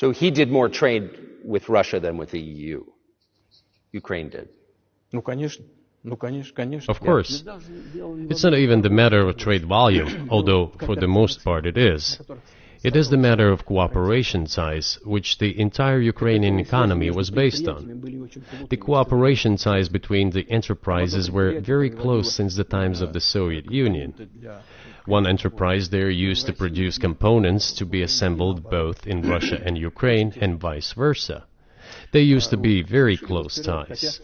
So he did more trade with Russia than with the EU. Ukraine did. Of course. It's not even the matter of trade volume, although for the most part it is. It is the matter of cooperation ties, which the entire Ukrainian economy was based on. The cooperation ties between the enterprises were very close since the times of the Soviet Union. One enterprise there used to produce components to be assembled both in Russia and Ukraine and vice versa. They used to be very close ties.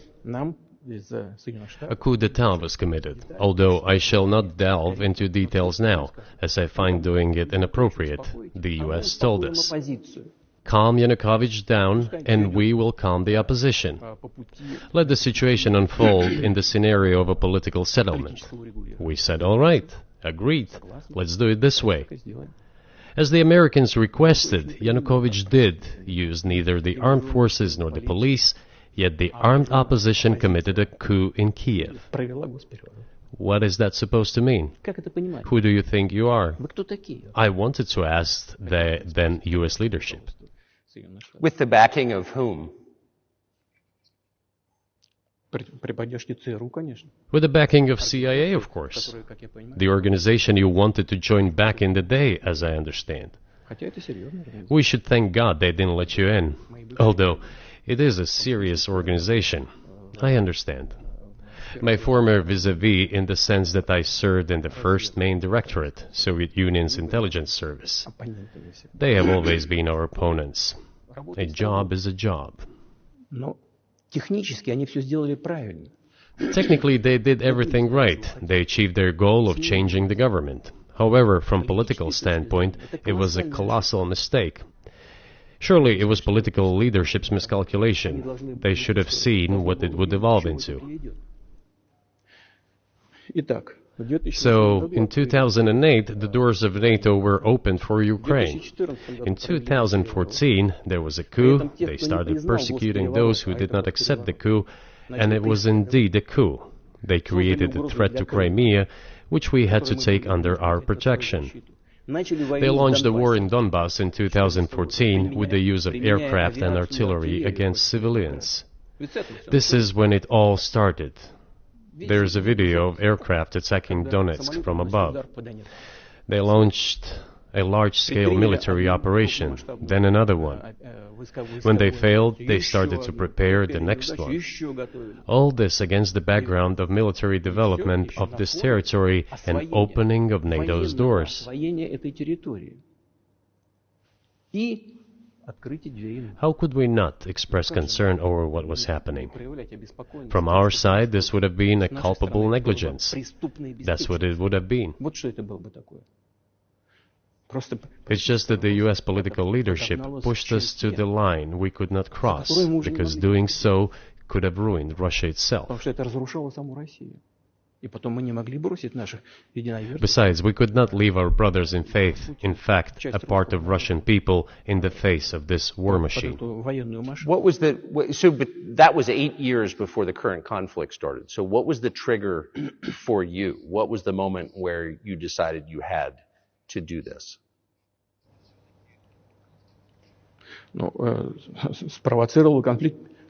A coup d'etat was committed, although I shall not delve into details now, as I find doing it inappropriate, the US told us. Calm Yanukovych down, and we will calm the opposition. Let the situation unfold in the scenario of a political settlement. We said, all right, agreed, let's do it this way. As the Americans requested, Yanukovych did use neither the armed forces nor the police, yet the armed opposition committed a coup in Kiev. What is that supposed to mean? Who do you think you are? I wanted to ask the then U.S. leadership. With the backing of whom? With the backing of CIA, of course. The organization you wanted to join back in the day, as I understand. We should thank God they didn't let you in, although it is a serious organization. I understand. My former vis-a-vis in the sense that I served in the first main directorate, Soviet Union's intelligence service. They have always been our opponents. A job is a job. Technically, they did everything right. They achieved their goal of changing the government. However, from a political standpoint, it was a colossal mistake. Surely it was political leadership's miscalculation. They should have seen what it would evolve into. So, in 2008, the doors of NATO were opened for Ukraine. In 2014, there was a coup. They started persecuting those who did not accept the coup, and it was indeed a coup. They created a threat to Crimea, which we had to take under our protection. They launched a war in Donbass in 2014 with the use of aircraft and artillery against civilians. This is when it all started. There's a video of aircraft attacking Donetsk from above. They launched a large-scale military operation, then another one. When they failed, they started to prepare the next one. All this against the background of military development of this territory and opening of NATO's doors. How could we not express concern over what was happening? From our side, this would have been a culpable negligence. That's what it would have been. It's just that the U.S. political leadership pushed us to the line we could not cross, because doing so could have ruined Russia itself. Besides, we could not leave our brothers in faith, in fact, a part of Russian people, in the face of this war machine. But that was 8 years before the current conflict started. So what was the trigger for you? What was the moment where you decided you had to do this?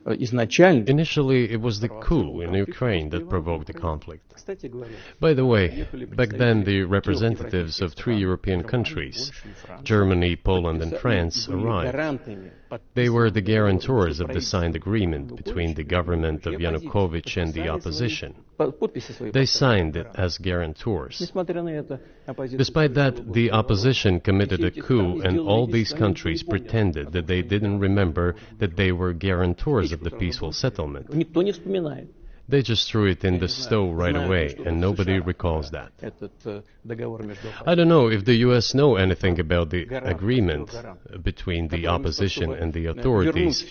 Initially, it was the coup in Ukraine that provoked the conflict. By the way, back then the representatives of 3 European countries, Germany, Poland and France, arrived. They were the guarantors of the signed agreement between the government of Yanukovych and the opposition. They signed it as guarantors. Despite that, the opposition committed a coup, and all these countries pretended that they didn't remember that they were guarantors of the peaceful settlement. They just threw it in the stove right away, and nobody recalls that. I don't know if the U.S. know anything about the agreement between the opposition and the authorities,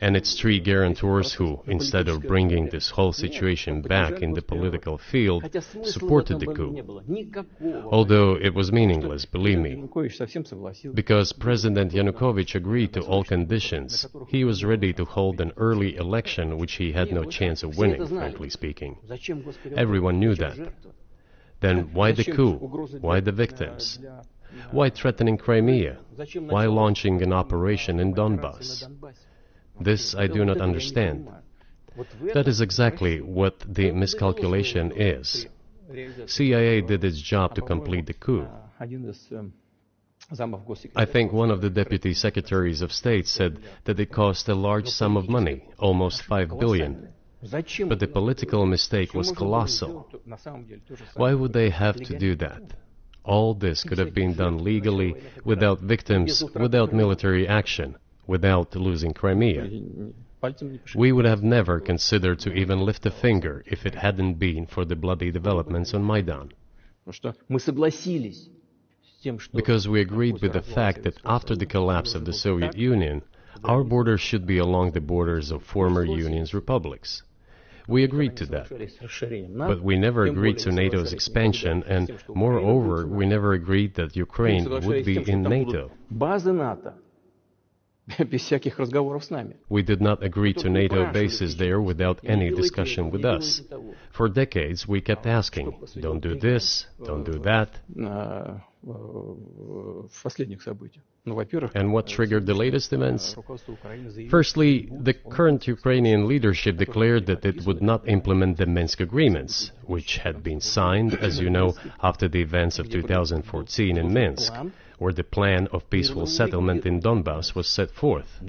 and its 3 guarantors who, instead of bringing this whole situation back in the political field, supported the coup. Although it was meaningless, believe me, because President Yanukovych agreed to all conditions. He was ready to hold an early election which he had no chance of winning, frankly speaking. Everyone knew that. Then why the coup? Why the victims? Why threatening Crimea? Why launching an operation in Donbass? This I do not understand. That is exactly what the miscalculation is. CIA did its job to complete the coup. I think one of the deputy secretaries of state said that it cost a large sum of money, almost 5 billion. But the political mistake was colossal. Why would they have to do that? All this could have been done legally, without victims, without military action, without losing Crimea. We would have never considered to even lift a finger if it hadn't been for the bloody developments on Maidan. Because we agreed with the fact that after the collapse of the Soviet Union, our borders should be along the borders of former Union's republics. We agreed to that. But we never agreed to NATO's expansion, and moreover, we never agreed that Ukraine would be in NATO. We did not agree to NATO bases there without any discussion with us. For decades, we kept asking, don't do this, don't do that. And what triggered the latest events? Firstly, the current Ukrainian leadership declared that it would not implement the Minsk agreements, which had been signed, as you know, after the events of 2014 in Minsk, where the plan of peaceful settlement in Donbass was set forth.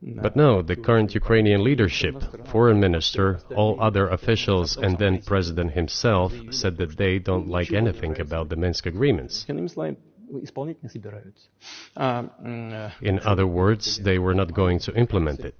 But no, the current Ukrainian leadership, foreign minister, all other officials, and then president himself said that they don't like anything about the Minsk agreements. In other words, they were not going to implement it.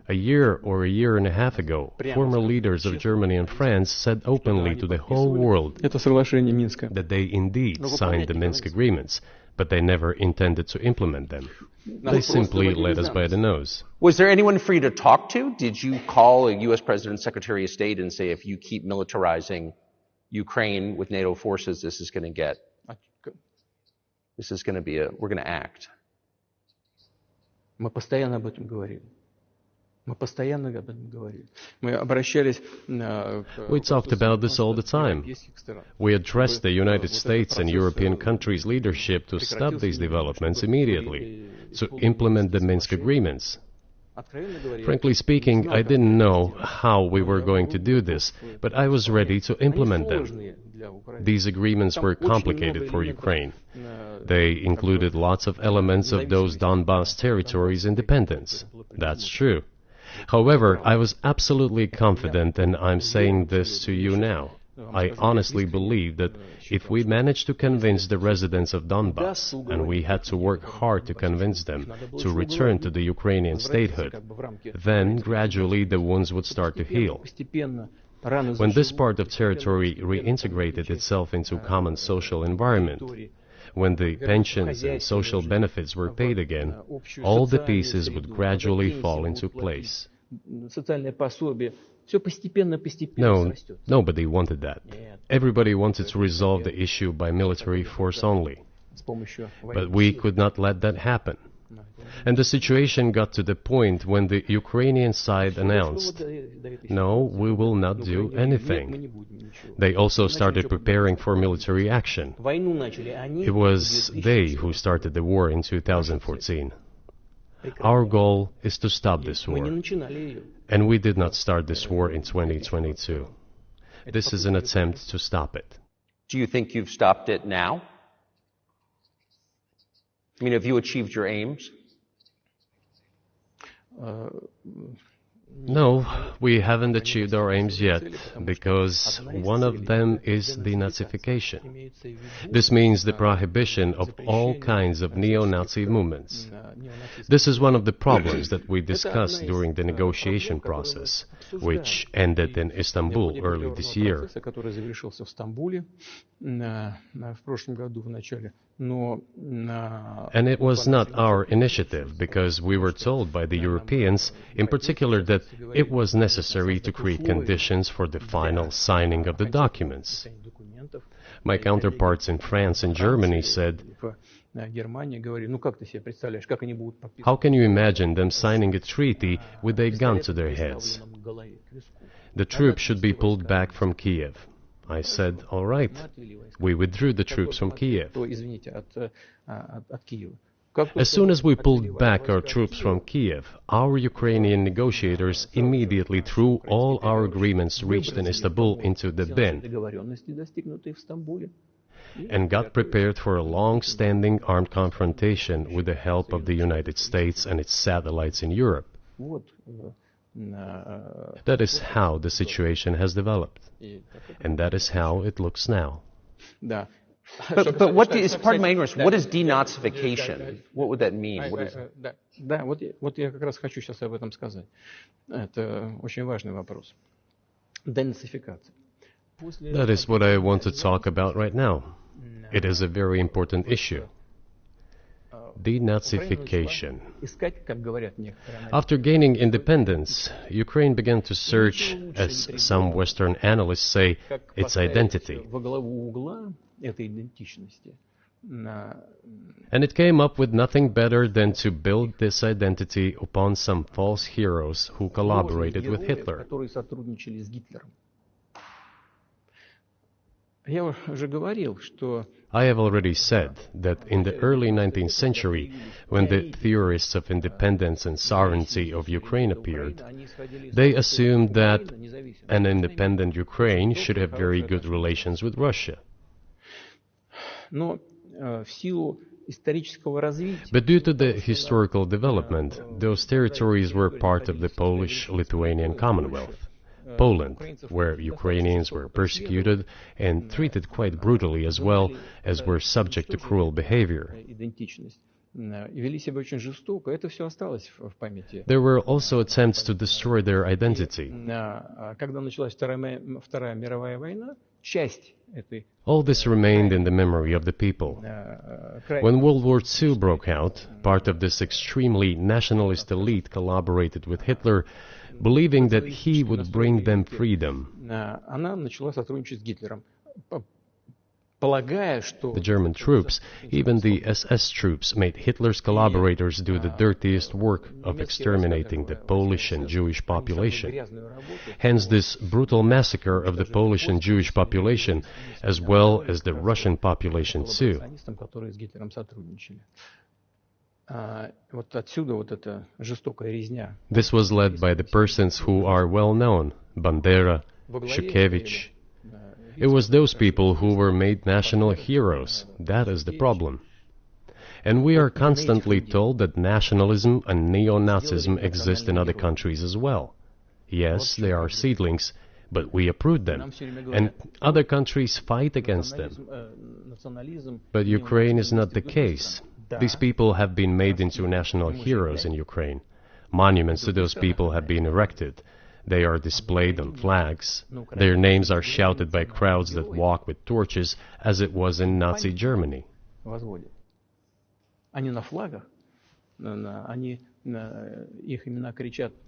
A year or a year and a half ago, former leaders of Germany and France said openly to the whole world that they indeed signed the Minsk agreements, but they never intended to implement them. They simply led us by the nose. Was there anyone for you to talk to? Did you call a U.S. President, Secretary of State and say, if you keep militarizing Ukraine with NATO forces, this is going to be we're going to act? We talked about this all the time. We addressed the United States and European countries' leadership to stop these developments immediately, to implement the Minsk agreements. Frankly speaking, I didn't know how we were going to do this, but I was ready to implement them. These agreements were complicated for Ukraine. They included lots of elements of those Donbass territories' independence. That's true. However, I was absolutely confident, and I'm saying this to you now. I honestly believe that if we managed to convince the residents of Donbass, and we had to work hard to convince them to return to the Ukrainian statehood, then gradually the wounds would start to heal. When this part of territory reintegrated itself into common social environment, when the pensions and social benefits were paid again, all the pieces would gradually fall into place. No, nobody wanted that. Everybody wanted to resolve the issue by military force only. But we could not let that happen. And the situation got to the point when the Ukrainian side announced, no, we will not do anything. They also started preparing for military action. It was they who started the war in 2014. Our goal is to stop this war. And we did not start this war in 2022. This is an attempt to stop it. Do you think you've stopped it now? I mean, have you achieved your aims? No, we haven't achieved our aims yet, because one of them is denazification. This means the prohibition of all kinds of neo-Nazi movements. This is one of the problems that we discussed during the negotiation process, which ended in Istanbul early this year. And it was not our initiative, because we were told by the Europeans, in particular, that it was necessary to create conditions for the final signing of the documents. My counterparts in France and Germany said, how can you imagine them signing a treaty with a gun to their heads? The troops should be pulled back from Kiev. I said, all right. We withdrew the troops from Kiev. As soon as we pulled back our troops from Kiev, our Ukrainian negotiators immediately threw all our agreements reached in Istanbul into the bin and got prepared for a long-standing armed confrontation with the help of the United States and its satellites in Europe. That is how the situation has developed, and that is how it looks now. But what is, pardon my ignorance, what is denazification? What would that mean? What is... Да, вот я как раз хочу сейчас об этом сказать. Это очень важный вопрос. Денацификация. That is what I want to talk about right now. It is a very important issue. Denazification. After gaining independence, Ukraine began to search, as some Western analysts say, its identity. And it came up with nothing better than to build this identity upon some false heroes who collaborated with Hitler. I have already said that in the early 19th century, when the theorists of independence and sovereignty of Ukraine appeared, they assumed that an independent Ukraine should have very good relations with Russia. But due to the historical development, those territories were part of the Polish-Lithuanian Commonwealth. Poland, where Ukrainians were persecuted and treated quite brutally as well as were subject to cruel behavior. There were also attempts to destroy their identity. All this remained in the memory of the people. When World War II broke out, part of this extremely nationalist elite collaborated with Hitler, believing that he would bring them freedom. The German troops, even the SS troops, made Hitler's collaborators do the dirtiest work of exterminating the Polish and Jewish population. Hence this brutal massacre of the Polish and Jewish population, as well as the Russian population too. This was led by the persons who are well known, Bandera, Shukevich. It was those people who were made national heroes. That is the problem. And we are constantly told that nationalism and neo-Nazism exist in other countries as well. Yes, they are seedlings, but we uproot them, and other countries fight against them. But Ukraine is not the case. These people have been made into national heroes in Ukraine. Monuments to those people have been erected. They are displayed on flags. Their names are shouted by crowds that walk with torches, as it was in Nazi Germany.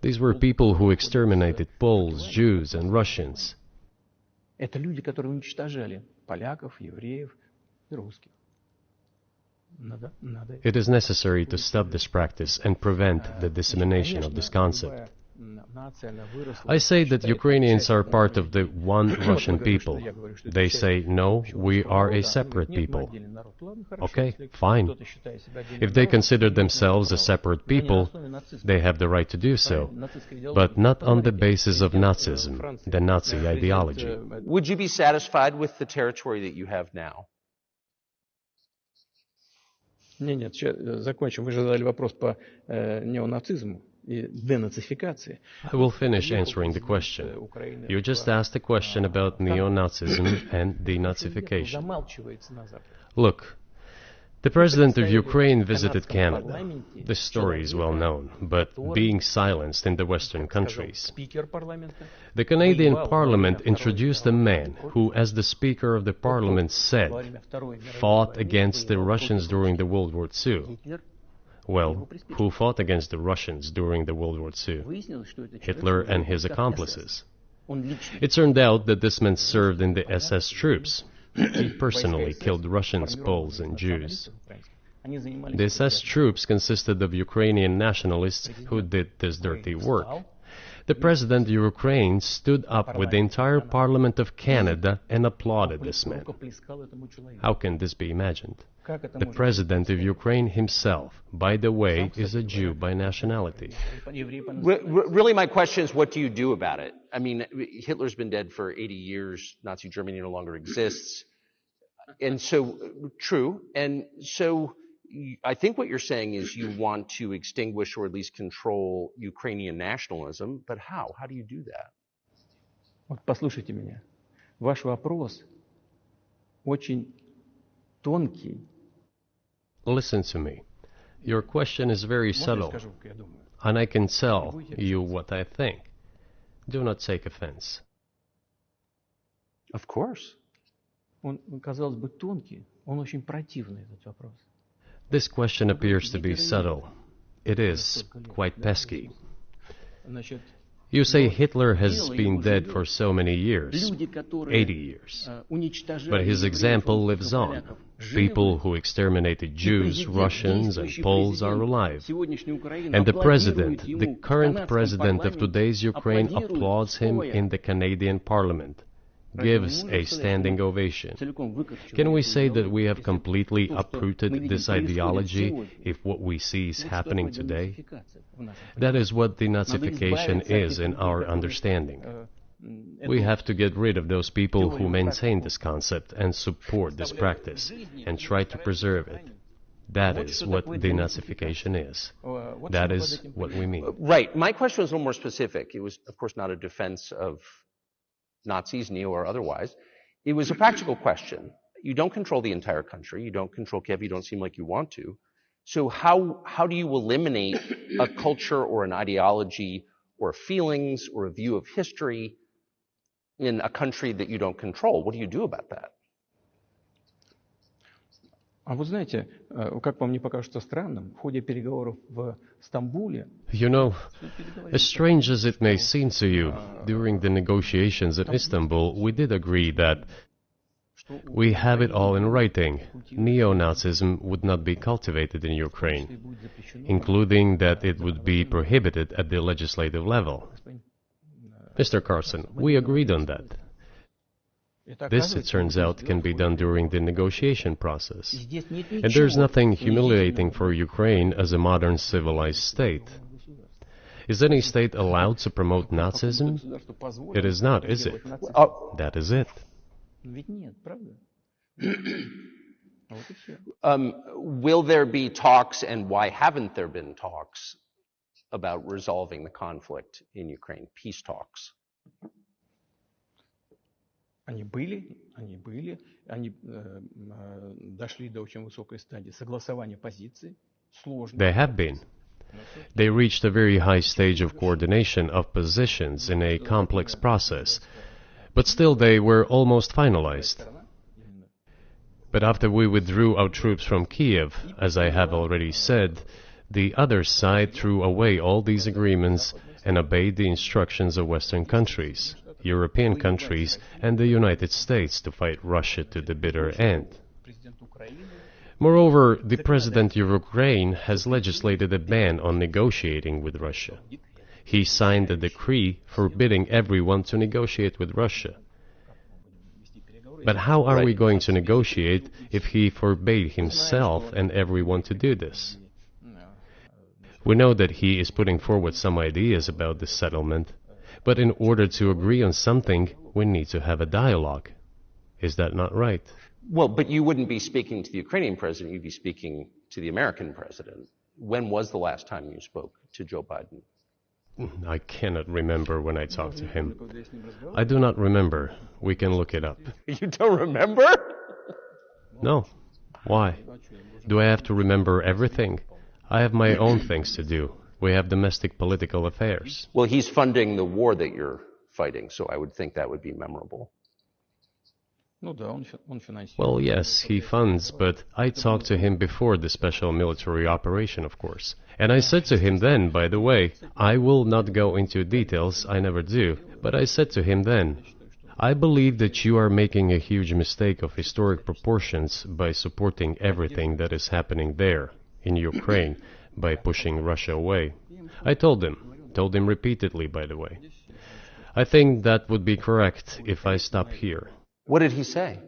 These were people who exterminated Poles, Jews, and Russians. It is necessary to stop this practice and prevent the dissemination of this concept. I say that Ukrainians are part of the one Russian people. They say, no, we are a separate people. Okay, fine. If they consider themselves a separate people, they have the right to do so, but not on the basis of Nazism, the Nazi ideology. Would you be satisfied with the territory that you have now? Нет, закончим. Вы же задали вопрос по неонацизму и денацификации. I will finish answering the question. You just asked a question about neo-Nazism and denazification. Look, the president of Ukraine visited Canada. The story is well known, but being silenced in the Western countries. The Canadian Parliament introduced a man who, as the Speaker of the Parliament said, fought against the Russians during the World War II. Well, who fought against the Russians during the World War II? Hitler and his accomplices. It turned out that this man served in the SS troops. He personally killed Russians, Poles, and Jews. The SS troops consisted of Ukrainian nationalists who did this dirty work. The president of Ukraine stood up with the entire Parliament of Canada and applauded this man. How can this be imagined? The president of Ukraine himself, by the way, is a Jew by nationality. Really, my question is, what do you do about it? I mean, Hitler's been dead for 80 years. Nazi Germany no longer exists. And so, true. And so, I think what you're saying is you want to extinguish or at least control Ukrainian nationalism, but how? How do you do that? Вот послушайте меня. Ваш вопрос очень тонкий. Listen to me. Your question is very subtle, and I can tell you what I think. Do not take offense. Of course. Он, казалось бы, тонкий, он очень противный, этот вопрос. This question appears to be subtle. It is quite pesky. You say Hitler has been dead for so many years, 80 years. But his example lives on. People who exterminated Jews, Russians, and Poles are alive. And the president, the current president of today's Ukraine, applauds him in the Canadian Parliament, gives a standing ovation. Can we say that we have completely uprooted this ideology if what we see is happening today? That is what denazification is in our understanding. We have to get rid of those people who maintain this concept and support this practice and try to preserve it. That is what denazification is. That is what we mean. Right. My question was a little more specific. It was, of course, not a defense of Nazis, neo or otherwise. It was a practical question. You don't control the entire country. You don't control Kiev. You don't seem like you want to. So how do you eliminate a culture or an ideology or feelings or a view of history in a country that you don't control? What do you do about that? А вы знаете, как вам не покажется странным, в ходе переговоров в Стамбуле... You know, as strange as it may seem to you, during the negotiations in Istanbul, we did agree that we have it all in writing. Neo-Nazism would not be cultivated in Ukraine, including that it would be prohibited at the legislative level. Mr. Carson, we agreed on that. This, it turns out, can be done during the negotiation process. And there's nothing humiliating for Ukraine as a modern civilized state. Is any state allowed to promote Nazism? It is not, is it? That is it. Will there be talks, and why haven't there been talks about resolving the conflict in Ukraine? Peace talks. Они были, они дошли до очень высокой стадии согласования позиций, сложно. They have been. They reached a very high stage of coordination of positions in a complex process, but still they were almost finalized. But after we withdrew our troops from Kiev, as I have already said, the other side threw away all these agreements and obeyed the instructions of Western countries, European countries, and the United States to fight Russia to the bitter end. Moreover, the president of Ukraine has legislated a ban on negotiating with Russia. He signed a decree forbidding everyone to negotiate with Russia. But how are we going to negotiate if he forbade himself and everyone to do this? We know that he is putting forward some ideas about this settlement, but in order to agree on something, we need to have a dialogue. Is that not right? Well, but you wouldn't be speaking to the Ukrainian president, you'd be speaking to the American president. When was the last time you spoke to Joe Biden? I cannot remember when I talked to him. I do not remember. We can look it up. You don't remember? No. Why? Do I have to remember everything? I have my own things to do. We have domestic political affairs. Well, he's funding the war that you're fighting, so I would think that would be memorable. Well, yes, he funds, but I talked to him before the special military operation, of course. And I said to him then, by the way, I will not go into details, I never do, but I said to him then, I believe that you are making a huge mistake of historic proportions by supporting everything that is happening there, in Ukraine, by pushing Russia away. I told him, Told him repeatedly, by the way. I think that would be correct if I stop here. What did he say?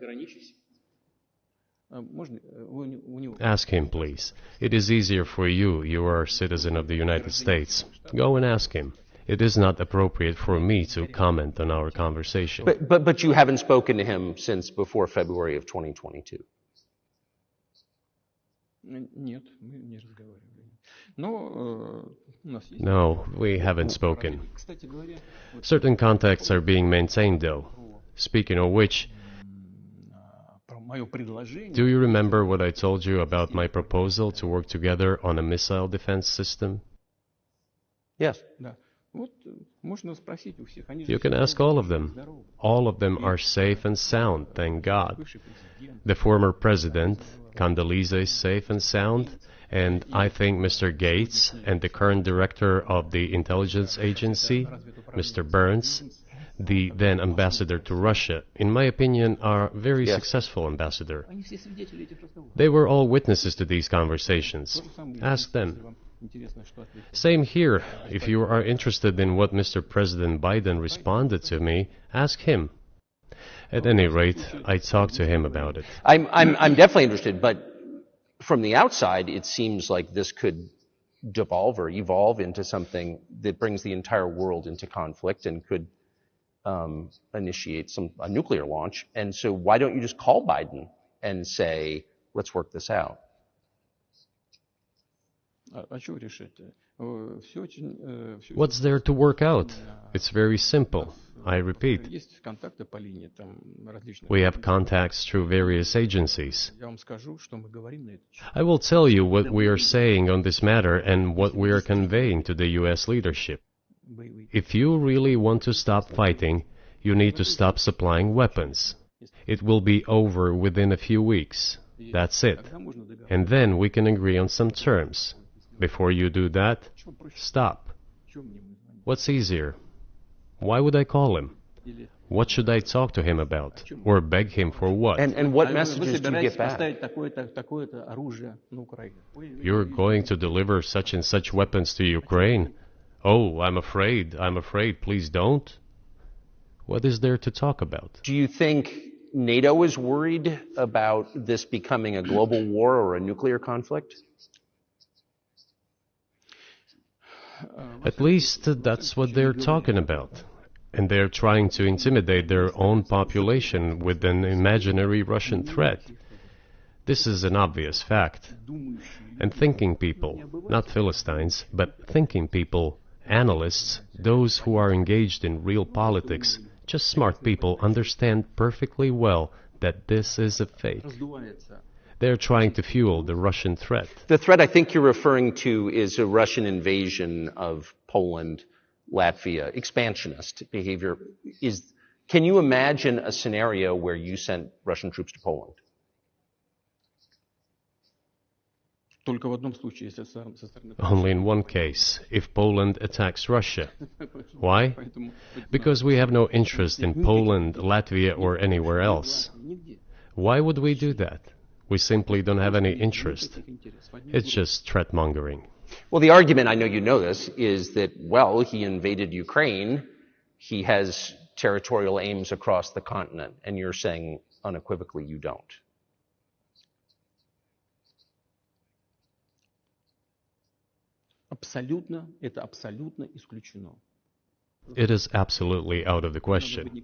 Ask him, please. It is easier for you. You are a citizen of the United States. Go and ask him. It is not appropriate for me to comment on our conversation. But you haven't spoken to him since before February of 2022. No, we haven't spoken. Certain contacts are being maintained, though. Speaking of which, do you remember what I told you about my proposal to work together on a missile defense system? Yes. You can ask all of them. All of them are safe and sound, thank God. The former president, Condoleezza, is safe and sound, and I think Mr. Gates and the current director of the intelligence agency, Mr. Burns, the then ambassador to Russia, in my opinion, are a very successful ambassador. They were all witnesses to these conversations. Ask them. Same here. If you are interested in what Mr. President Biden responded to me, ask him. At any rate, I talked to him about it. I'm definitely interested, but from the outside, it seems like this could devolve or evolve into something that brings the entire world into conflict and could initiate a nuclear launch. And so why don't you just call Biden and say, let's work this out? What's there to work out? It's very simple. I repeat. We have contacts through various agencies. I will tell you what we are saying on this matter and what we are conveying to the U.S. leadership. If you really want to stop fighting, you need to stop supplying weapons. It will be over within a few weeks. That's it. And then we can agree on some terms. Before you do that, stop. What's easier? Why would I call him? What should I talk to him about? Or beg him for what? And what messages do you get back? You're going to deliver such and such weapons to Ukraine? Oh, I'm afraid, please don't. What is there to talk about? Do you think NATO is worried about this becoming a global war or a nuclear conflict? At least that's what they're talking about. And they're trying to intimidate their own population with an imaginary Russian threat. This is an obvious fact. And thinking people, not Philistines, but thinking people, analysts, those who are engaged in real politics, just smart people, understand perfectly well that this is a fake. They're trying to fuel the Russian threat. The threat I think you're referring to is a Russian invasion of Poland, Latvia, expansionist behavior. Can you imagine a scenario where you sent Russian troops to Poland? Only in one case, if Poland attacks Russia. Why? Because we have no interest in Poland, Latvia, or anywhere else. Why would we do that? We simply don't have any interest. It's just threat-mongering. Well, the argument, I know you know this, is that, well, he invaded Ukraine. He has territorial aims across the continent. And you're saying unequivocally you don't. It is absolutely out of the question.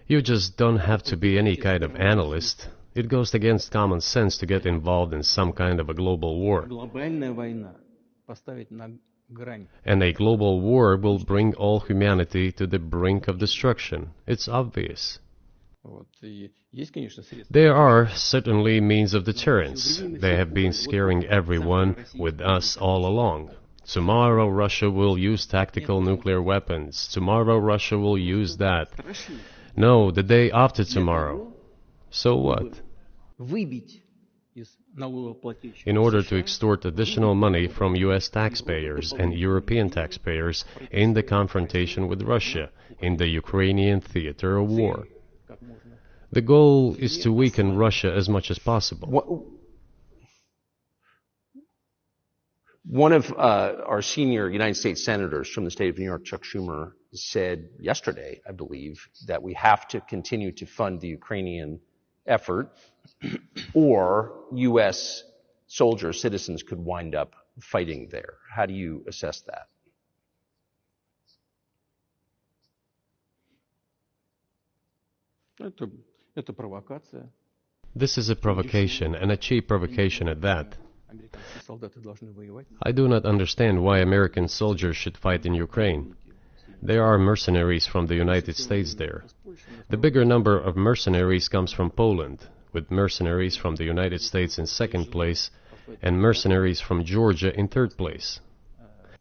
You just don't have to be any kind of analyst. It goes against common sense to get involved in some kind of a global war. And a global war will bring all humanity to the brink of destruction. It's obvious. There are certainly means of deterrence. They have been scaring everyone with us all along. Tomorrow Russia will use tactical nuclear weapons. Tomorrow Russia will use that. No, the day after tomorrow. So what? In order to extort additional money from US taxpayers and European taxpayers in the confrontation with Russia in the Ukrainian theater of war. The goal is to weaken Russia as much as possible. One of our senior United States senators from the state of New York, Chuck Schumer, said yesterday, I believe, that we have to continue to fund the Ukrainian effort, or U.S. soldiers, citizens could wind up fighting there. How do you assess that? Это провокация. This is a provocation, and a cheap provocation at that. Американские солдаты должны воевать. I do not understand why American soldiers should fight in Ukraine. There are mercenaries from the United States there. The bigger number of mercenaries comes from Poland, with mercenaries from the United States in second place, and mercenaries from Georgia in third place.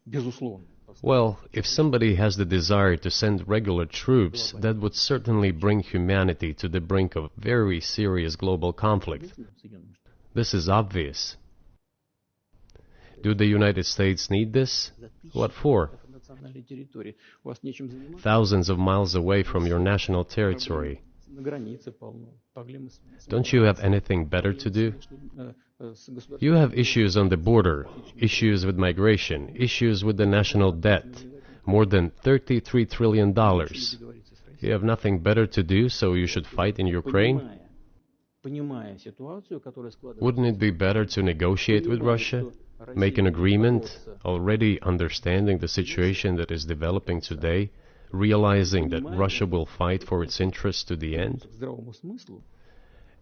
Безусловно. Well, if somebody has the desire to send regular troops, that would certainly bring humanity to the brink of very serious global conflict. This is obvious. Do the United States need this? What for? Thousands of miles away from your national territory. Don't you have anything better to do? You have issues on the border, issues with migration, issues with the national debt, more than $33 trillion. You have nothing better to do, so you should fight in Ukraine? Wouldn't it be better to negotiate with Russia? Make an agreement, already understanding the situation that is developing today, realizing that Russia will fight for its interests to the end?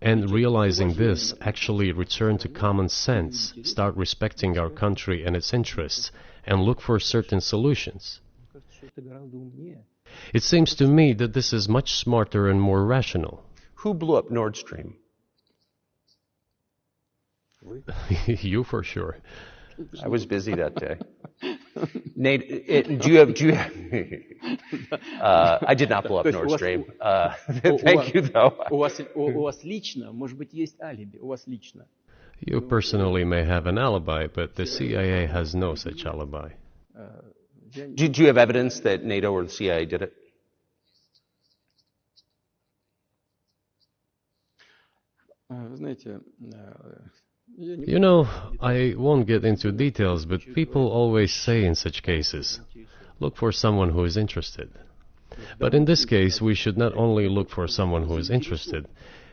And realizing this, actually return to common sense, start respecting our country and its interests, and look for certain solutions. It seems to me that this is much smarter and more rational. Who blew up Nord Stream? You for sure. I was busy that day. Nate, do you have I did not blow up Nord Stream. Thank you, though. У вас лично, может быть, есть алиби. У вас лично. You personally may have an alibi, but the CIA has no such alibi. Do you have evidence that NATO or the CIA did it? Знаете, You know, I won't get into details, but people always say in such cases, look for someone who is interested. But in this case, we should not only look for someone who is interested,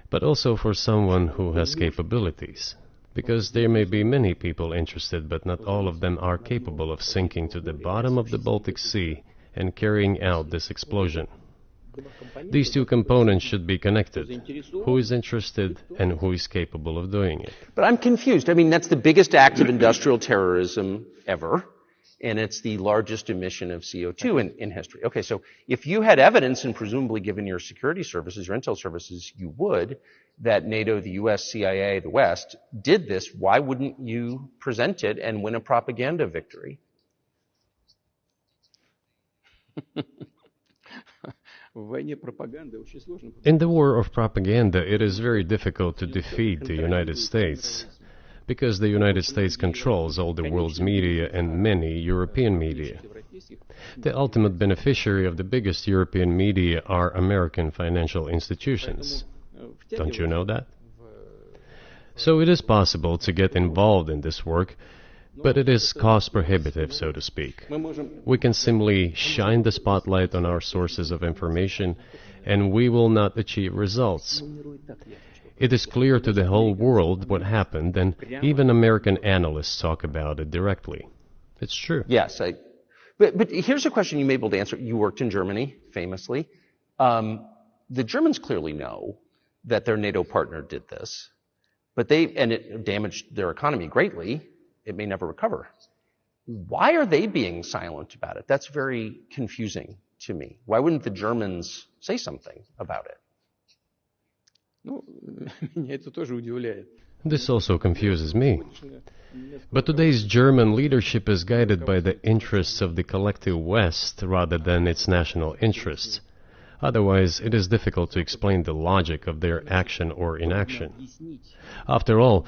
but also for someone who has capabilities. Because there may be many people interested, but not all of them are capable of sinking to the bottom of the Baltic Sea and carrying out this explosion. These two components should be connected. Who is interested and who is capable of doing it? But I'm confused. I mean, that's the biggest act of industrial terrorism ever, and it's the largest emission of CO2 in history. Okay, so if you had evidence, and presumably given your security services, your intel services, you would, that NATO, the US, CIA, the West, did this, why wouldn't you present it and win a propaganda victory? In the war of propaganda, it is very difficult to defeat the United States, because the United States controls all the world's media and many European media. The ultimate beneficiary of the biggest European media are American financial institutions. Don't you know that? So it is possible to get involved in this work, but it is cost prohibitive, so to speak. We can simply shine the spotlight on our sources of information, and we will not achieve results. It is clear to the whole world what happened, and even American analysts talk about it directly. It's true. Yes, but here's a question you may be able to answer. You worked in Germany, famously. The Germans clearly know that their NATO partner did this, and it damaged their economy greatly. It may never recover. Why are they being silent about it? That's very confusing to me. Why wouldn't the Germans say something about it? This also confuses me. But today's German leadership is guided by the interests of the collective West rather than its national interests. Otherwise, it is difficult to explain the logic of their action or inaction. After all,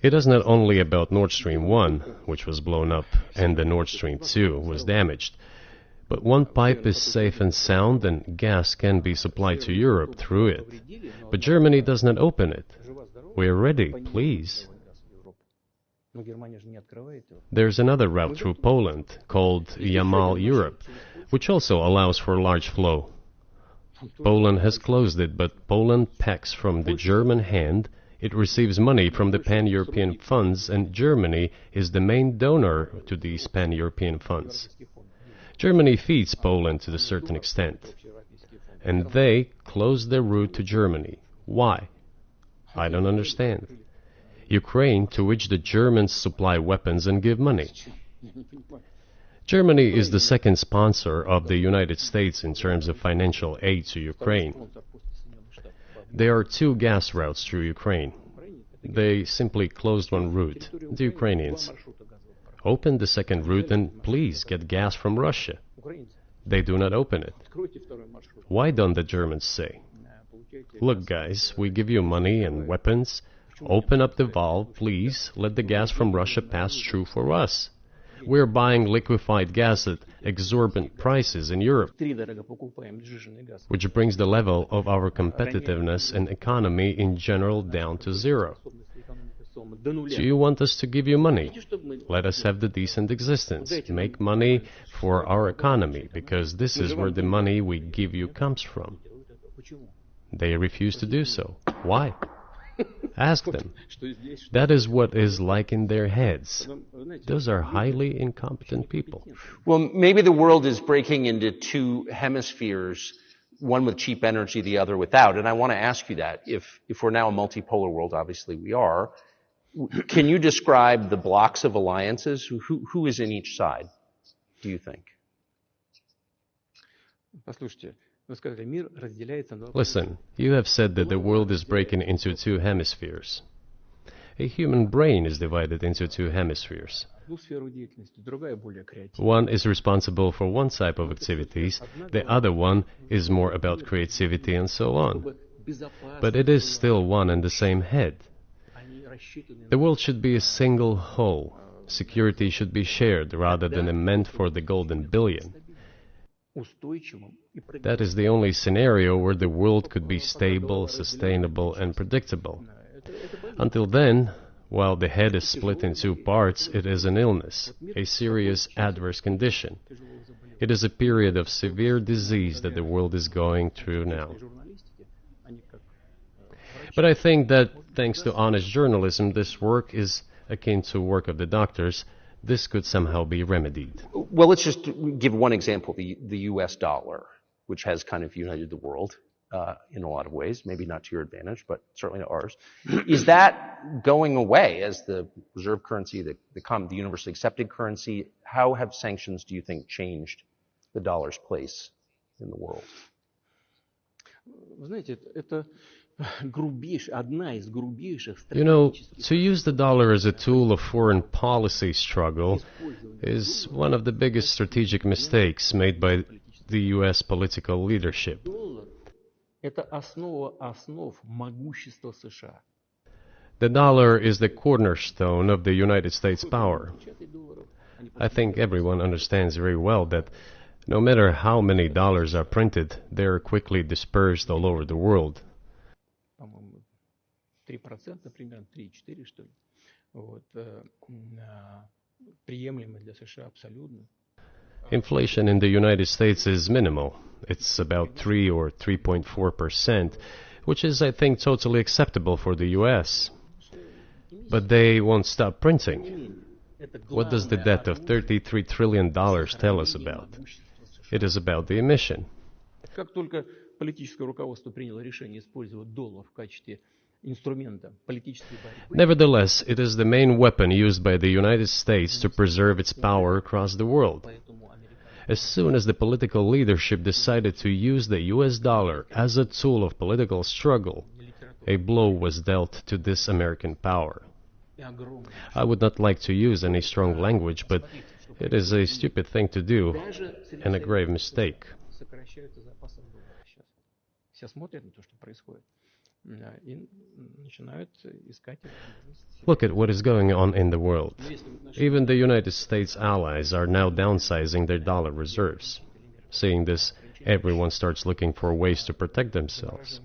it is not only about Nord Stream 1, which was blown up, and the Nord Stream 2 was damaged, but one pipe is safe and sound, and gas can be supplied to Europe through it. But Germany does not open it. We are ready, please. There's another route through Poland called Yamal Europe, which also allows for large flow. Poland has closed it, but Poland packs from the German hand. It receives money from the pan-European funds, and Germany is the main donor to these pan-European funds. Germany feeds Poland to a certain extent, and they close their route to Germany. Why? I don't understand. Ukraine, to which the Germans supply weapons and give money. Germany is the second sponsor of the United States in terms of financial aid to Ukraine. There are two gas routes through Ukraine. They simply closed one route, the Ukrainians. Open the second route and please get gas from Russia. They do not open it. Why don't the Germans say, look guys, we give you money and weapons, open up the valve, please, let the gas from Russia pass through for us. We're buying liquefied gas at exorbitant prices in Europe, which brings the level of our competitiveness and economy in general down to zero. Do you want us to give you money? Let us have the decent existence. Make money for our economy, because this is where the money we give you comes from. They refuse to do so. Why? Ask them. That is what is like in their heads. Those are highly incompetent people. Well, maybe the world is breaking into two hemispheres, one with cheap energy, the other without. And I want to ask you that. If we're now a multipolar world, obviously we are, can you describe the blocks of alliances? Who is in each side, do you think? Listen, you have said that the world is breaking into two hemispheres. A human brain is divided into two hemispheres. One is responsible for one type of activities, the other one is more about creativity and so on. But it is still one and the same head. The world should be a single whole. Security should be shared rather than meant for the golden billion. That is the only scenario where the world could be stable, sustainable, and predictable. Until then, while the head is split in two parts, it is an illness, a serious adverse condition. It is a period of severe disease that the world is going through now. But I think that, thanks to honest journalism, this work is akin to work of the doctors. This could somehow be remedied. Well, let's just give one example, the US dollar, which has kind of united the world in a lot of ways, maybe not to your advantage, but certainly to ours. Is that going away as the reserve currency, the universally accepted currency? How have sanctions, do you think, changed the dollar's place in the world? You know, to use the dollar as a tool of foreign policy struggle is one of the biggest strategic mistakes made by the U.S. political leadership. The dollar is the cornerstone of the United States power. I think everyone understands very well that no matter how many dollars are printed, they are quickly dispersed all over the world. Inflation in the United States is minimal. It's about 3 or 3.4%, which is, I think, totally acceptable for the U.S. But they won't stop printing. What does the debt of $33 trillion tell us about? It is about the emission. Nevertheless, it is the main weapon used by the United States to preserve its power across the world. As soon as the political leadership decided to use the US dollar as a tool of political struggle, a blow was dealt to this American power. I would not like to use any strong language, but it is a stupid thing to do and a grave mistake. Look at what is going on in the world. Even the United States allies are now downsizing their dollar reserves. Seeing this, everyone starts looking for ways to protect themselves.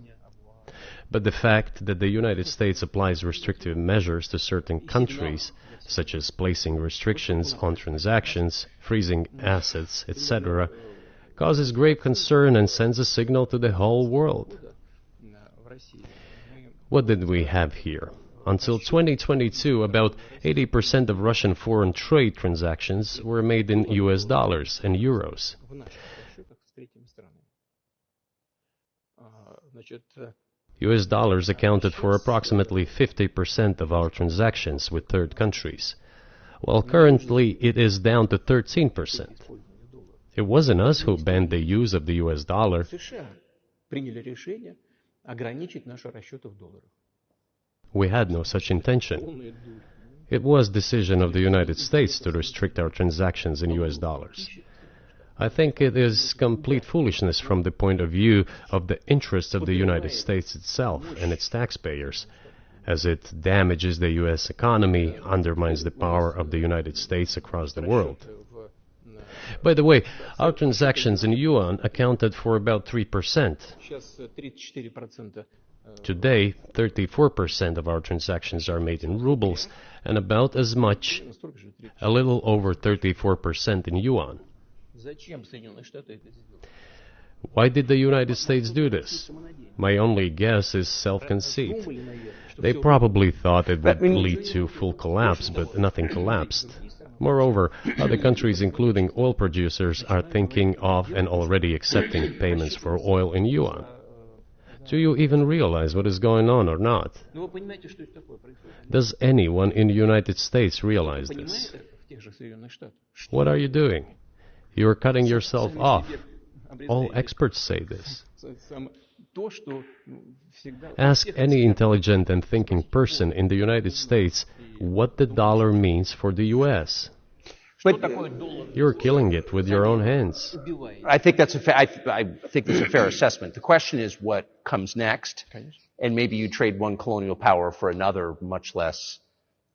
But the fact that the United States applies restrictive measures to certain countries such as placing restrictions on transactions, freezing assets, etc., causes great concern and sends a signal to the whole world. What did we have here? Until 2022, about 80% of Russian foreign trade transactions were made in US dollars and euros. US dollars accounted for approximately 50% of our transactions with third countries, while currently it is down to 13%. It wasn't us who banned the use of the US dollar. We had no such intention. It was decision of the United States to restrict our transactions in US dollars. I think it is complete foolishness from the point of view of the interests of the United States itself and its taxpayers, as it damages the US economy, undermines the power of the United States across the world. By the way, our transactions in yuan accounted for about 3%. Today, 34% of our transactions are made in rubles, and about as much, a little over 34% in yuan. Why did the United States do this? My only guess is self-conceit. They probably thought it would lead to full collapse, but nothing collapsed. Moreover, other countries, including oil producers, are thinking of and already accepting payments for oil in yuan. Do you even realize what is going on or not? Does anyone in the United States realize this? What are you doing? You are cutting yourself off. All experts say this. Ask any intelligent and thinking person in the United States what the dollar means for the U.S. But You're killing it with your own hands. I think that's I think that's a fair assessment. The question is what comes next, and maybe you trade one colonial power for another, much less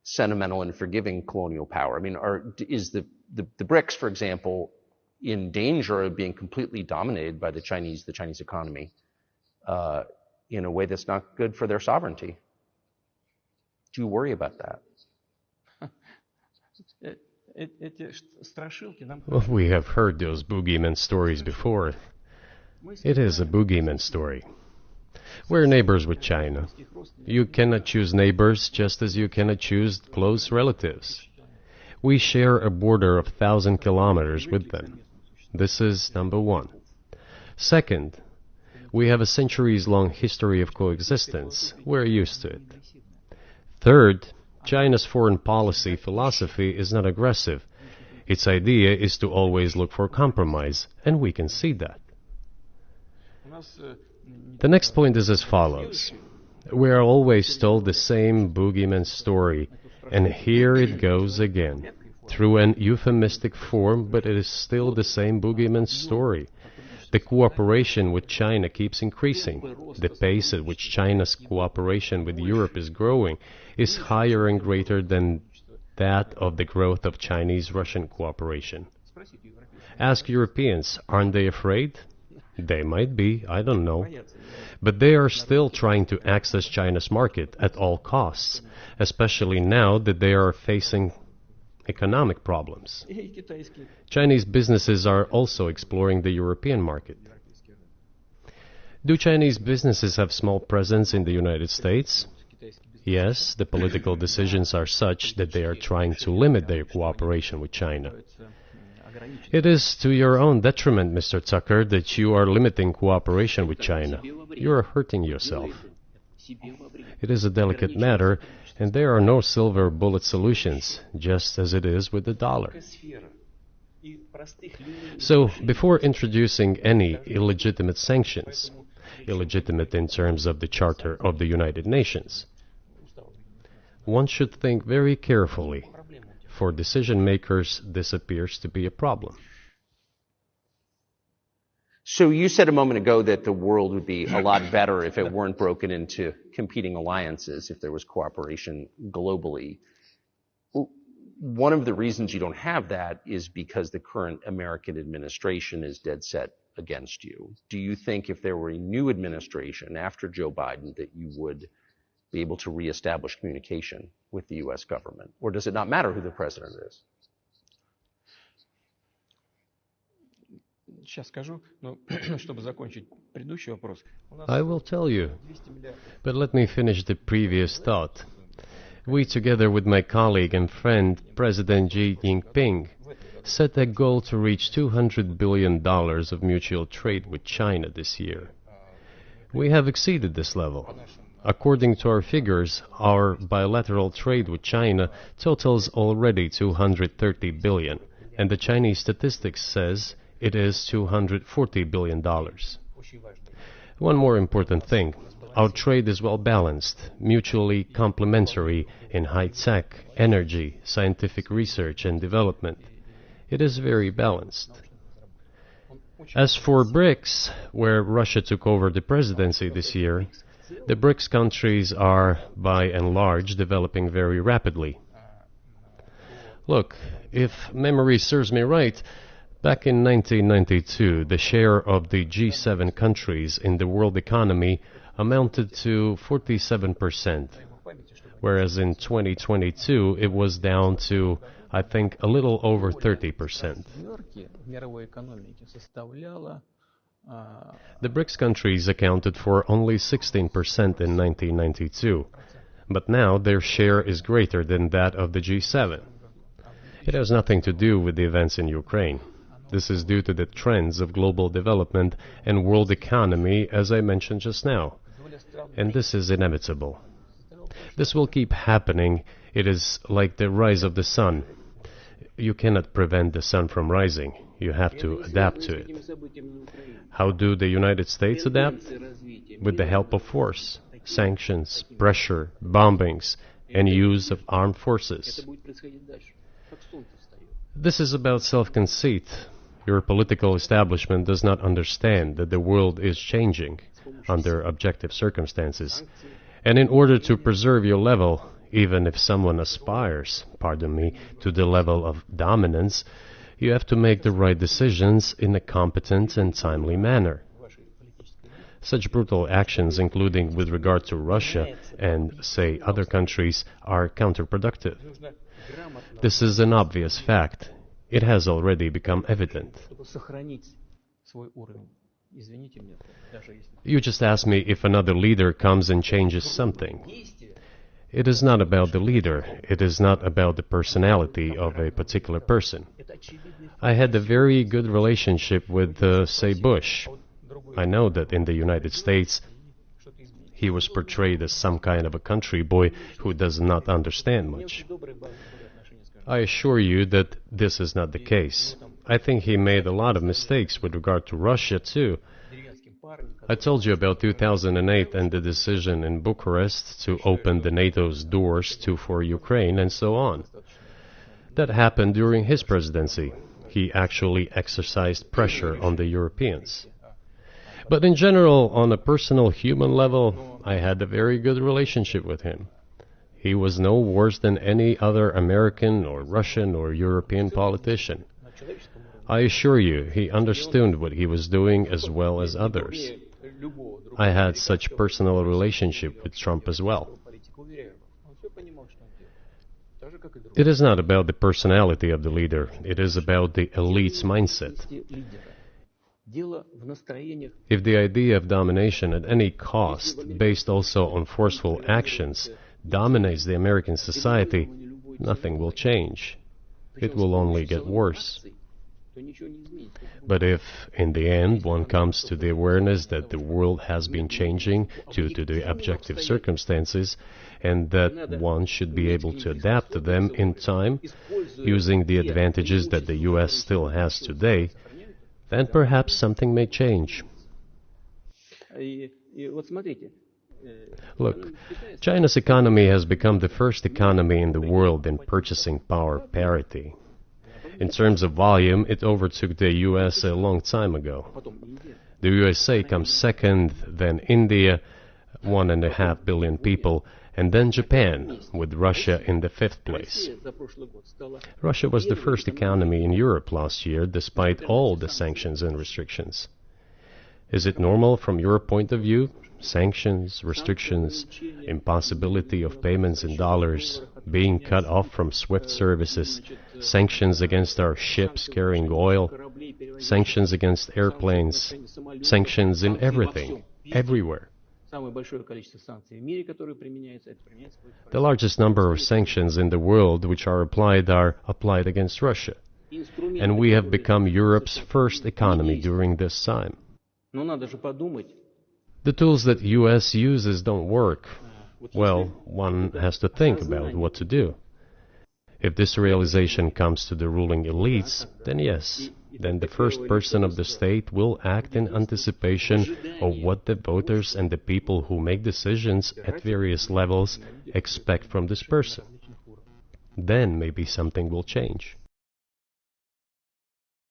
sentimental and forgiving colonial power. I mean, is the BRICS, for example, in danger of being completely dominated by the Chinese economy in a way that's not good for their sovereignty? Do you worry about that? Well, we have heard those boogeyman stories before. It is a boogeyman story. We're neighbors with China. You cannot choose neighbors just as you cannot choose close relatives. We share a border of 1,000 kilometers with them. This is number one. Second, we have a centuries-long history of coexistence. We're used to it. Third, China's foreign policy philosophy is not aggressive. Its idea is to always look for compromise, and we can see that. The next point is as follows. We are always told the same boogeyman story, and here it goes again, through an euphemistic form, but it is still the same boogeyman story. The cooperation with China keeps increasing. The pace at which China's cooperation with Europe is growing is higher and greater than that of the growth of Chinese-Russian cooperation. Ask Europeans, aren't they afraid? They might be, I don't know. But they are still trying to access China's market at all costs, especially now that they are facing economic problems. Chinese businesses are also exploring the European market. Do Chinese businesses have small presence in the United States? Yes, the political decisions are such that they are trying to limit their cooperation with China. It is to your own detriment, Mr. Tucker, that you are limiting cooperation with China. You are hurting yourself. It is a delicate matter, and there are no silver bullet solutions, just as it is with the dollar. So, before introducing any illegitimate sanctions, illegitimate in terms of the Charter of the United Nations, one should think very carefully. For decision makers, this appears to be a problem. So you said a moment ago that the world would be a lot better if it weren't broken into competing alliances, if there was cooperation globally. One of the reasons you don't have that is because the current American administration is dead set against you. Do you think if there were a new administration after Joe Biden that you would be able to reestablish communication with the U.S. government? Or does it not matter who the president is? Сейчас скажу, но чтобы закончить предыдущий вопрос. I will tell you, but let me finish the previous thought. We, together with my colleague and friend, President Xi Jinping, set a goal to reach $200 billion of mutual trade with China this year. We have exceeded this level. According to our figures, our bilateral trade with China totals already $230 billion, and the Chinese statistics says it is $240 billion. One more important thing. Our trade is well balanced, mutually complementary in high-tech, energy, scientific research and development. It is very balanced. As for BRICS, where Russia took over the presidency this year, the BRICS countries are, by and large, developing very rapidly. Look, if memory serves me right, back in 1992, the share of the G7 countries in the world economy amounted to 47%, whereas in 2022 it was down to, I think, a little over 30%. The BRICS countries accounted for only 16% in 1992, but now their share is greater than that of the G7. It has nothing to do with the events in Ukraine. This is due to the trends of global development and world economy, as I mentioned just now. And this is inevitable. This will keep happening. It is like the rise of the sun. You cannot prevent the sun from rising. You have to adapt to it. How do the United States adapt? With the help of force, sanctions, pressure, bombings, and use of armed forces. This is about self-conceit. Your political establishment does not understand that the world is changing under objective circumstances. And in order to preserve your level, even if someone aspires, to the level of dominance, you have to make the right decisions in a competent and timely manner. Such brutal actions, including with regard to Russia and, say, other countries, are counterproductive. This is an obvious fact. It has already become evident. You just asked me if another leader comes and changes something. It is not about the leader. It is not about the personality of a particular person. I had a very good relationship with, say, Bush. I know that in the United States, he was portrayed as some kind of a country boy who does not understand much. I assure you that this is not the case. I think he made a lot of mistakes with regard to Russia, too. I told you about 2008 and the decision in Bucharest to open the NATO's doors for Ukraine and so on. That happened during his presidency. He actually exercised pressure on the Europeans. But in general, on a personal human level, I had a very good relationship with him. He was no worse than any other American or Russian or European politician. I assure you, he understood what he was doing as well as others. I had such personal relationship with Trump as well. It is not about the personality of the leader. It is about the elite's mindset. If the idea of domination at any cost, based also on forceful actions, dominates the American society, nothing will change. It will only get worse. But if, in the end, one comes to the awareness that the world has been changing due to the objective circumstances, and that one should be able to adapt to them in time, using the advantages that the U.S. still has today, then perhaps something may change. Look, China's economy has become the first economy in the world in purchasing power parity. In terms of volume, it overtook the U.S. a long time ago. The USA comes second, then India, 1.5 billion people, and then Japan, with Russia in the fifth place. Russia was the first economy in Europe last year, despite all the sanctions and restrictions. Is it normal from your point of view, sanctions, restrictions, impossibility of payments in dollars, being cut off from SWIFT services, sanctions against our ships carrying oil, sanctions against airplanes, sanctions in everything, everywhere. The largest number of sanctions in the world which are applied against Russia. And we have become Europe's first economy during this time. The tools that US uses don't work. Well, one has to think about what to do. If this realization comes to the ruling elites, then yes, then the first person of the state will act in anticipation of what the voters and the people who make decisions at various levels expect from this person. Then maybe something will change.